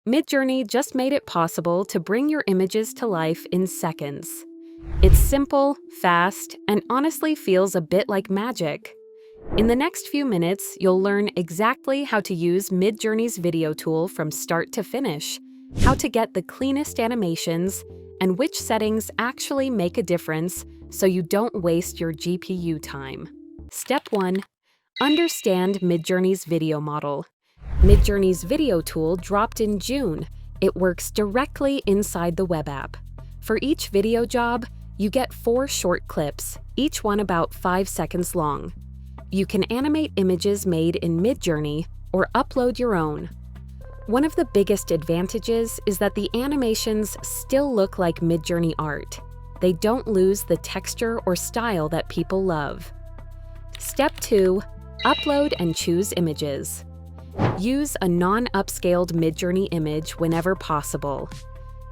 Midjourney just made it possible to bring your images to life in seconds. It's simple, fast, and honestly feels a bit like magic. In the next few minutes, you'll learn exactly how to use Midjourney's video tool from start to finish, how to get the cleanest animations, and which settings actually make a difference so you don't waste your GPU time. Step 1. Understand Midjourney's video model. Midjourney's video tool dropped in June. It works directly inside the web app. For each video job, you get 4 short clips, each one about 5 seconds long. You can animate images made in Midjourney or upload your own. One of the biggest advantages is that the animations still look like Midjourney art. They don't lose the texture or style that people love. Step 2. Upload and choose images. Use a non-upscaled Midjourney image whenever possible.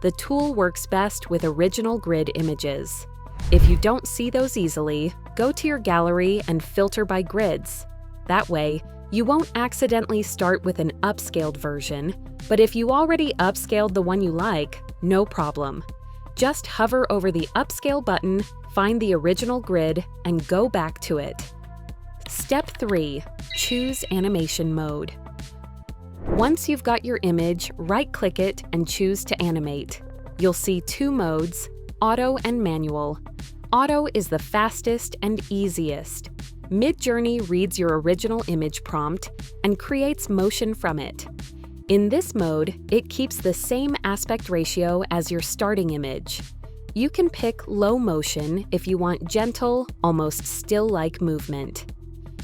The tool works best with original grid images. If you don't see those easily, go to your gallery and filter by grids. That way, you won't accidentally start with an upscaled version, but if you already upscaled the one you like, no problem. Just hover over the upscale button, find the original grid, and go back to it. Step 3. Choose animation mode. Once you've got your image, right-click it and choose to animate. You'll see 2 modes, auto and manual. Auto is the fastest and easiest. Midjourney reads your original image prompt and creates motion from it. In this mode, it keeps the same aspect ratio as your starting image. You can pick low motion if you want gentle, almost still-like movement.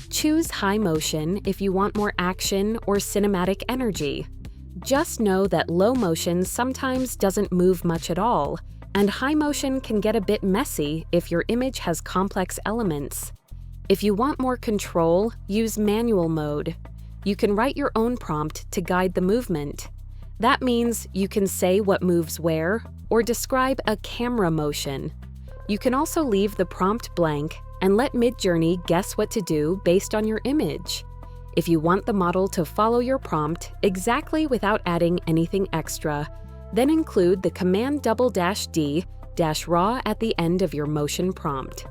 Choose high motion if you want more action or cinematic energy. Just know that low motion sometimes doesn't move much at all, and high motion can get a bit messy if your image has complex elements. If you want more control, use manual mode. You can write your own prompt to guide the movement. That means you can say what moves where or describe a camera motion. You can also leave the prompt blank and let Midjourney guess what to do based on your image. If you want the model to follow your prompt exactly without adding anything extra, then include the command "D" -raw at the end of your motion prompt.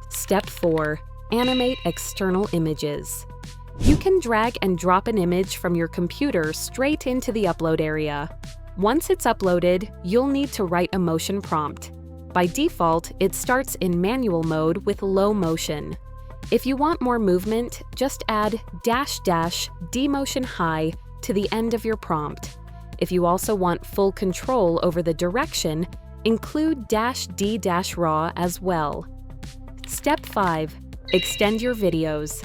Step 4. Animate external images. You can drag and drop an image from your computer straight into the upload area. Once it's uploaded, you'll need to write a motion prompt. By default, it starts in manual mode with low motion. If you want more movement, just add --D motion high to the end of your prompt. If you also want full control over the direction, include -D -raw as well. Step 5. Extend your videos.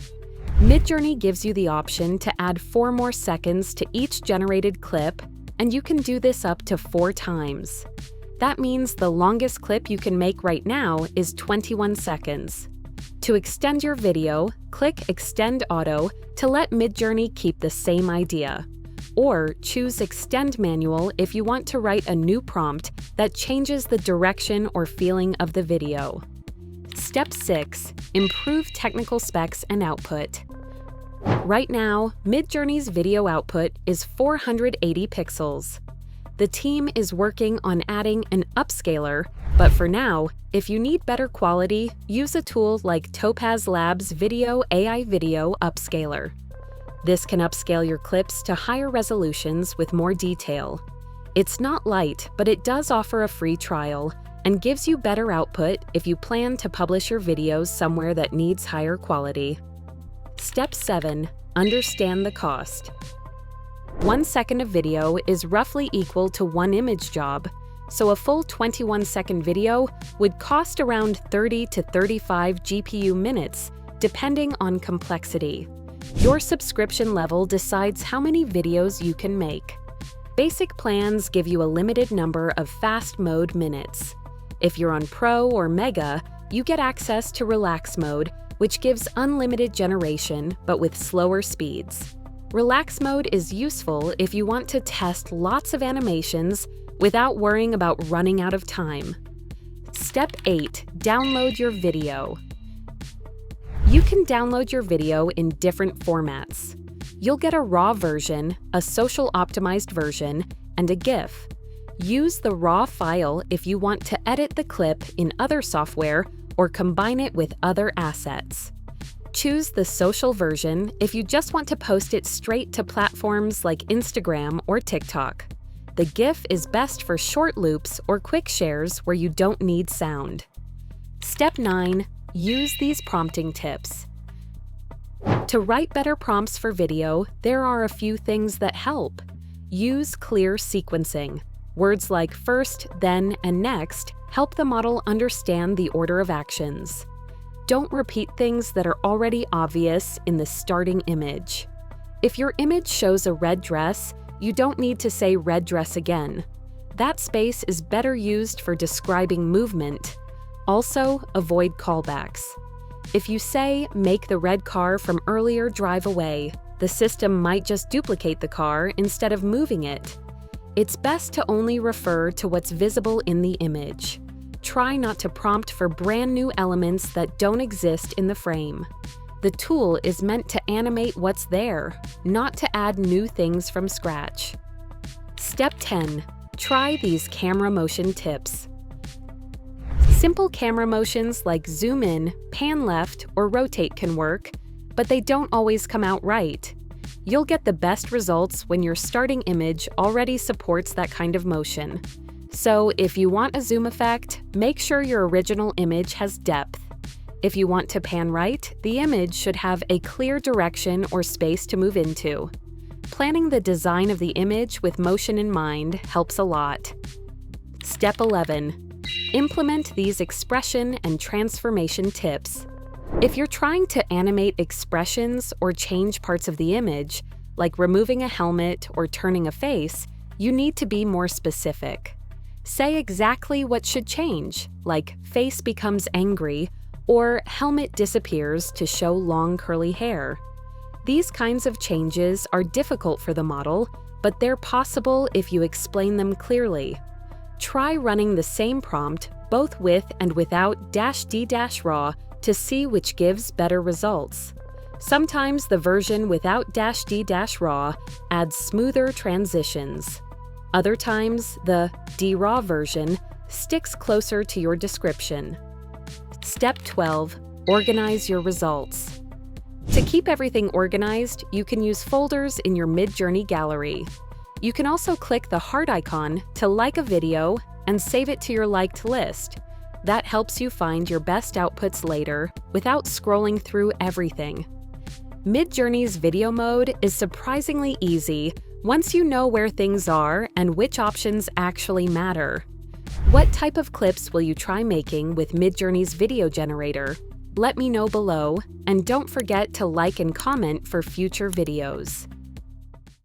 Midjourney gives you the option to add 4 more seconds to each generated clip, and you can do this up to 4 times. That means the longest clip you can make right now is 21 seconds. To extend your video, click Extend Auto to let Midjourney keep the same idea. Or choose Extend Manual if you want to write a new prompt that changes the direction or feeling of the video. Step 6. Improve technical specs and output. Right now, Midjourney's video output is 480 pixels. The team is working on adding an upscaler, but for now, if you need better quality, use a tool like Topaz Labs' AI Video Upscaler. This can upscale your clips to higher resolutions with more detail. It's not light, but it does offer a free trial and gives you better output if you plan to publish your videos somewhere that needs higher quality. Step 7. Understand the cost. 1 second of video is roughly equal to 1 image job, so a full 21-second video would cost around 30 to 35 GPU minutes, depending on complexity. Your subscription level decides how many videos you can make. Basic plans give you a limited number of fast mode minutes. If you're on Pro or Mega, you get access to Relax mode, which gives unlimited generation, but with slower speeds. Relax mode is useful if you want to test lots of animations without worrying about running out of time. Step 8. Download your video. You can download your video in different formats. You'll get a raw version, a social optimized version, and a GIF. Use the raw file if you want to edit the clip in other software or combine it with other assets. Choose the social version if you just want to post it straight to platforms like Instagram or TikTok. The GIF is best for short loops or quick shares where you don't need sound. Step 9. Use these prompting tips. To write better prompts for video, there are a few things that help. Use clear sequencing. Words like first, then, and next help the model understand the order of actions. Don't repeat things that are already obvious in the starting image. If your image shows a red dress, you don't need to say red dress again. That space is better used for describing movement. Also, avoid callbacks. If you say, make the red car from earlier drive away, the system might just duplicate the car instead of moving it. It's best to only refer to what's visible in the image. Try not to prompt for brand new elements that don't exist in the frame. The tool is meant to animate what's there, not to add new things from scratch. Step 10. Try these camera motion tips. Simple camera motions like zoom in, pan left, or rotate can work, but they don't always come out right. You'll get the best results when your starting image already supports that kind of motion. So if you want a zoom effect, make sure your original image has depth. If you want to pan right, the image should have a clear direction or space to move into. Planning the design of the image with motion in mind helps a lot. Step 11. Implement these expression and transformation tips. If you're trying to animate expressions or change parts of the image, like removing a helmet or turning a face, you need to be more specific. Say exactly what should change, like face becomes angry, or helmet disappears to show long curly hair. These kinds of changes are difficult for the model, but they're possible if you explain them clearly. Try running the same prompt both with and without -d-raw to see which gives better results. Sometimes the version without -d-raw adds smoother transitions. Other times, the d-raw version sticks closer to your description. Step 12. Organize your results. To keep everything organized, you can use folders in your Midjourney gallery. You can also click the heart icon to like a video and save it to your liked list. That helps you find your best outputs later without scrolling through everything. Midjourney's video mode is surprisingly easy once you know where things are and which options actually matter. What type of clips will you try making with Midjourney's video generator? Let me know below, and don't forget to like and comment for future videos.